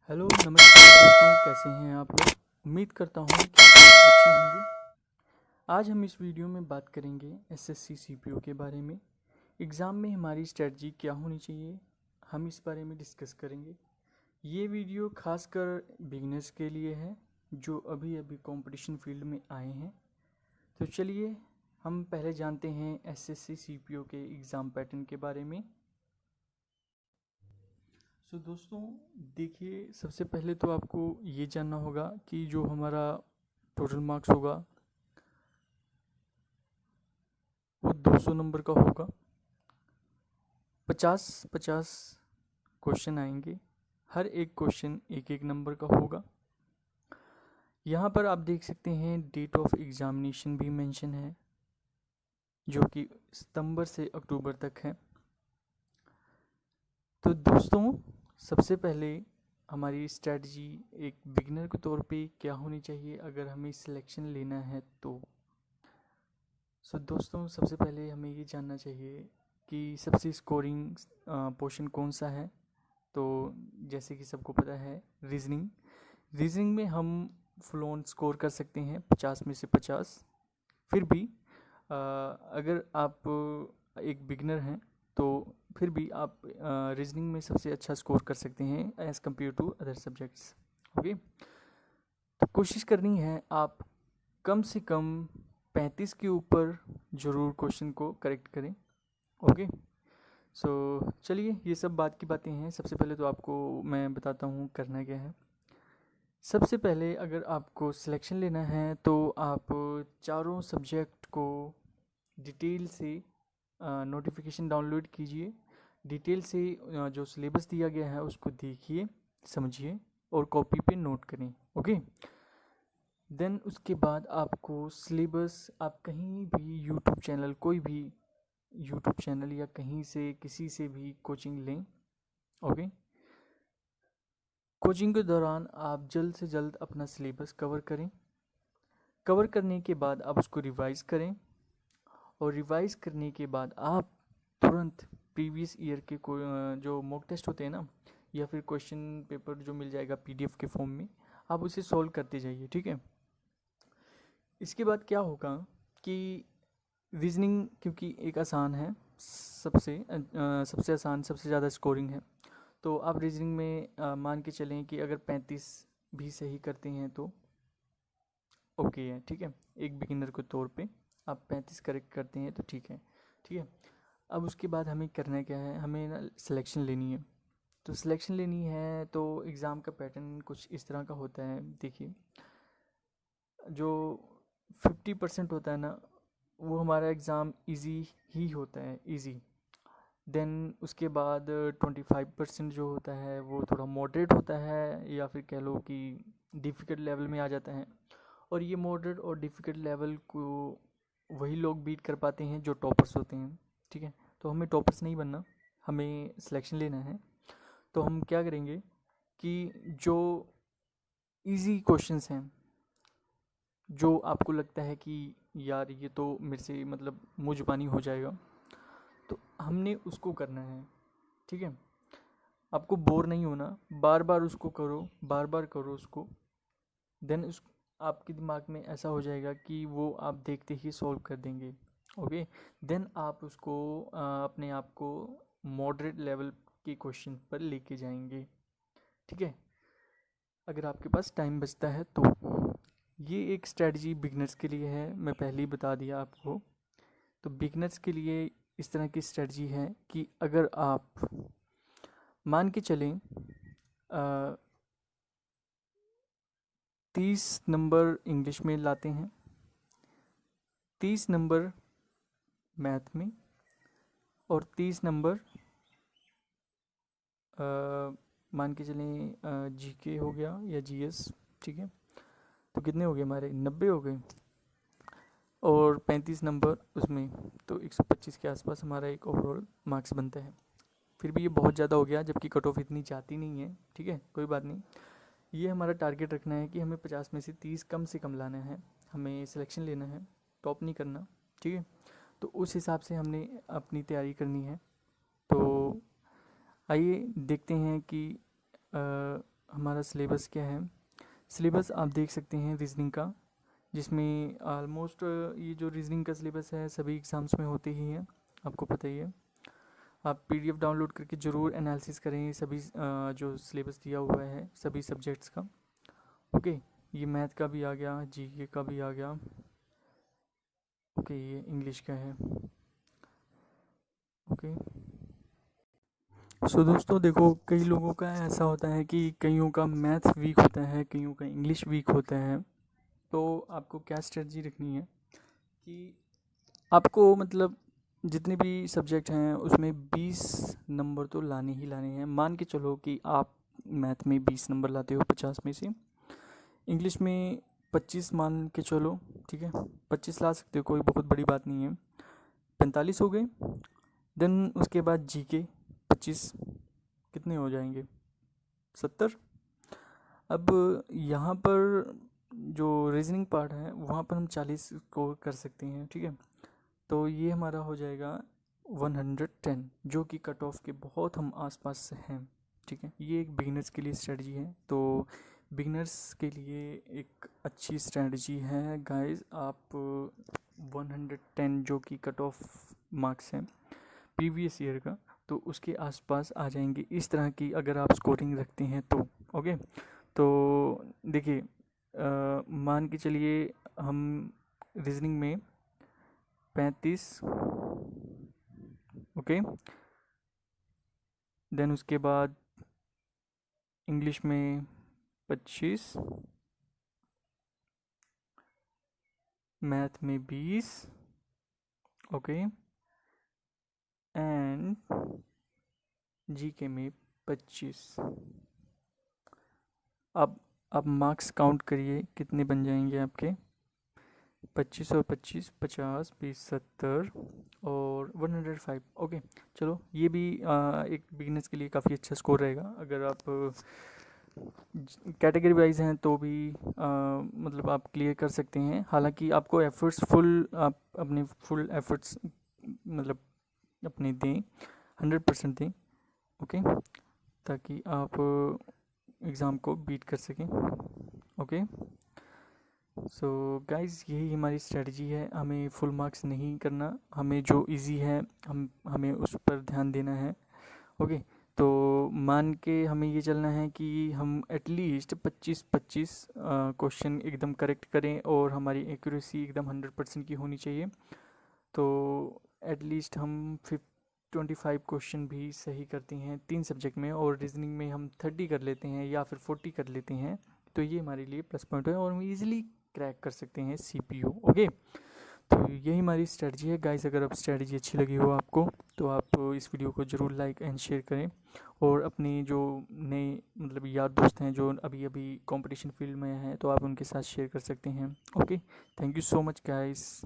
Hello नमस्कार दोस्तों, कैसे हैं आप लोग। उम्मीद करता हूँ कि आप अच्छे होंगे। आज हम इस वीडियो में बात करेंगे एसएससी सीपीओ के बारे में। एग्ज़ाम में हमारी स्ट्रेटजी क्या होनी चाहिए, हम इस बारे में डिस्कस करेंगे। ये वीडियो खासकर बिगिनर्स के लिए है जो अभी अभी कंपटीशन फील्ड में आए हैं। तो चलिए हम पहले जानते हैं एसएससी सीपीओ के एग्ज़ाम पैटर्न के बारे में। दोस्तों देखिए, सबसे पहले तो आपको ये जानना होगा कि जो हमारा टोटल मार्क्स होगा वो 200 नंबर का होगा। 50-50 क्वेश्चन आएंगे, हर एक क्वेश्चन एक एक नंबर का होगा। यहाँ पर आप देख सकते हैं डेट ऑफ एग्ज़ामिनेशन भी मेंशन है जो कि सितंबर से अक्टूबर तक है। तो दोस्तों सबसे पहले हमारी स्ट्रेटजी एक बिगिनर के तौर पे क्या होनी चाहिए अगर हमें सिलेक्शन लेना है तो। दोस्तों सबसे पहले हमें ये जानना चाहिए कि सबसे स्कोरिंग पोर्शन कौन सा है। तो जैसे कि सबको पता है रीजनिंग में हम फुल ऑन स्कोर कर सकते हैं 50 में से 50। फिर भी अगर आप एक बिगनर हैं तो फिर भी आप रीजनिंग में सबसे अच्छा स्कोर कर सकते हैं as compare to other subjects. Okay, तो कोशिश करनी है आप कम से कम 35 के ऊपर ज़रूर क्वेश्चन को करेक्ट करें। ओके, चलिए ये सब बात की बातें हैं। सबसे पहले तो आपको मैं बताता हूँ करना क्या है। सबसे पहले अगर आपको सिलेक्शन लेना है तो आप चारों सब्जेक्ट को डिटेल से नोटिफिकेशन डाउनलोड कीजिए। डिटेल से जो सिलेबस दिया गया है उसको देखिए, समझिए और कॉपी पे नोट करें। ओके, देन उसके बाद आपको सिलेबस आप कहीं भी यूट्यूब चैनल, कोई भी यूट्यूब चैनल या कहीं से किसी से भी कोचिंग लें। ओके, कोचिंग के दौरान आप जल्द से जल्द अपना सिलेबस कवर करें। कवर करने के बाद आप उसको रिवाइज़ करें और रिवाइज़ करने के बाद आप तुरंत प्रीवियस ईयर के जो मॉक टेस्ट होते हैं ना, या फिर क्वेश्चन पेपर जो मिल जाएगा पीडीएफ के फॉर्म में, आप उसे सॉल्व करते जाइए। ठीक है, इसके बाद क्या होगा कि रीजनिंग क्योंकि एक आसान है, सबसे आसान, सबसे ज़्यादा स्कोरिंग है। तो आप रीजनिंग में मान के चलें कि अगर 35 भी सही करते हैं तो ओके है। ठीक है, एक बिगिनर के तौर पे आप 35 करेक्ट करते हैं तो ठीक है। ठीक है, अब उसके बाद हमें करना क्या है, हमें ना सिलेक्शन लेनी है। तो सिलेक्शन लेनी है तो एग्ज़ाम का पैटर्न कुछ इस तरह का होता है। देखिए, जो 50% होता है ना, वो हमारा एग्ज़ाम इजी ही होता है, इजी। देन उसके बाद 25% जो होता है वो थोड़ा मॉडरेट होता है, या फिर कह लो कि डिफ़िकल्ट लेवल में आ जाता है। और ये मॉडरेट और डिफ़िकल्ट लेवल को वही लोग बीट कर पाते हैं जो टॉपर्स होते हैं। ठीक है, तो हमें टॉपर्स नहीं बनना, हमें सिलेक्शन लेना है। तो हम क्या करेंगे कि जो इजी क्वेश्चंस हैं, जो आपको लगता है कि यार ये तो मेरे से मतलब मुँह जुबानी हो जाएगा, तो हमने उसको करना है। ठीक है, आपको बोर नहीं होना, बार बार उसको करो, बार बार करो उसको। देन उस आपके दिमाग में ऐसा हो जाएगा कि वो आप देखते ही सॉल्व कर देंगे। ओके, देन आप उसको अपने आप को मॉडरेट लेवल के क्वेश्चन पर लेके जाएंगे। ठीक है, अगर आपके पास टाइम बचता है तो। ये एक स्ट्रेटजी बिगनर्स के लिए है, मैं पहले ही बता दिया आपको। तो बिगनर्स के लिए इस तरह की स्ट्रेटजी है कि अगर आप मान के चलें 30 नंबर इंग्लिश में लाते हैं, 30 नंबर मैथ में और 30 नंबर मान के चलें जीके हो गया या जीएस। ठीक है, तो कितने हो गए हमारे, 90 हो गए। और 35 नंबर उसमें, तो 125 के आसपास हमारा एक ओवरऑल मार्क्स बनता है। फिर भी ये बहुत ज़्यादा हो गया, जबकि कट ऑफ इतनी जाती नहीं है। ठीक है, कोई बात नहीं। ये हमारा टारगेट रखना है कि हमें 50 में से 30 कम से कम लाना है, हमें सिलेक्शन लेना है, टॉप नहीं करना। ठीक है, तो उस हिसाब से हमने अपनी तैयारी करनी है। तो आइए देखते हैं कि हमारा सिलेबस क्या है। सिलेबस आप देख सकते हैं रीजनिंग का, जिसमें ऑलमोस्ट ये जो रीजनिंग का सिलेबस है सभी एग्ज़ाम्स में होते ही हैं, आपको पता ही है। आप पीडीएफ डाउनलोड करके ज़रूर एनालिसिस करें सभी जो सिलेबस दिया हुआ है सभी सब्जेक्ट्स का। ओके, ये मैथ का भी आ गया, जीके का भी आ गया। ओके, ये इंग्लिश का है। ओके, सो दोस्तों देखो, कई लोगों का ऐसा होता है कि कईयों का मैथ वीक होता है, कईयों का इंग्लिश वीक होता है। तो आपको क्या स्ट्रेटजी रखनी है कि आपको मतलब जितने भी सब्जेक्ट हैं उसमें 20 नंबर तो लाने ही लाने हैं। मान के चलो कि आप मैथ में 20 नंबर लाते हो 50 में से, इंग्लिश में 25 मान के चलो, ठीक है, 25 ला सकते हो, कोई बहुत बड़ी बात नहीं है, 45 हो गए। देन उसके बाद जीके 25, कितने हो जाएंगे, 70। अब यहाँ पर जो रीजनिंग पार्ट है वहाँ पर हम 40 स्कोर कर सकते हैं, ठीक है। तो ये हमारा हो जाएगा 110, जो कि कट ऑफ के बहुत हम आसपास से हैं, ठीक है। ये एक बिगिनर्स के लिए स्ट्रेटजी है, तो बिगिनर्स के लिए एक अच्छी स्ट्रेटजी है गाइस। आप 110 जो कि कट ऑफ मार्क्स हैं प्रीवियस ईयर का, तो उसके आसपास आ जाएंगे इस तरह की अगर आप स्कोरिंग रखते हैं तो। ओके, तो देखिए मान के चलिए हम रीजनिंग में 35, ओके, देन उसके बाद इंग्लिश में 25, मैथ में 20, ओके, एंड जीके में 25। अब मार्क्स काउंट करिए कितने बन जाएंगे आपके, 25 और 25, 50, 20, 70 और 105। ओके, चलो ये भी एक बिगिनर्स के लिए काफ़ी अच्छा स्कोर रहेगा। अगर आप कैटेगरी वाइज हैं तो भी मतलब आप क्लियर कर सकते हैं। हालांकि आपको एफर्ट्स फुल, आप अपने फुल एफर्ट्स मतलब अपने दें, 100% दें, ओके, ताकि आप एग्ज़ाम को बीट कर सकें। ओके, सो गाइस यही हमारी स्ट्रेटजी है, हमें फुल मार्क्स नहीं करना, हमें जो इजी है हमें उस पर ध्यान देना है। ओके, तो मान के हमें ये चलना है कि हम एटलीस्ट 25-25 क्वेश्चन एकदम करेक्ट करें और हमारी एक्यूरेसी एकदम 100% की होनी चाहिए। तो एटलीस्ट हम 25 क्वेश्चन भी सही करते हैं 3 सब्जेक्ट में, और रीजनिंग में हम 30 कर लेते हैं या फिर 40 कर लेते हैं, तो ये हमारे लिए प्लस पॉइंट है और हम ईजिली क्रैक कर सकते हैं सीपीयू। ओके, तो यही हमारी स्ट्रेटजी है गाइस। अगर आप स्ट्रेटजी अच्छी लगी हो आपको तो आप इस वीडियो को ज़रूर लाइक एंड शेयर करें, और अपने जो नए मतलब यार दोस्त हैं जो अभी अभी कंपटीशन फील्ड में हैं तो आप उनके साथ शेयर कर सकते हैं। Okay, thank you so much guys.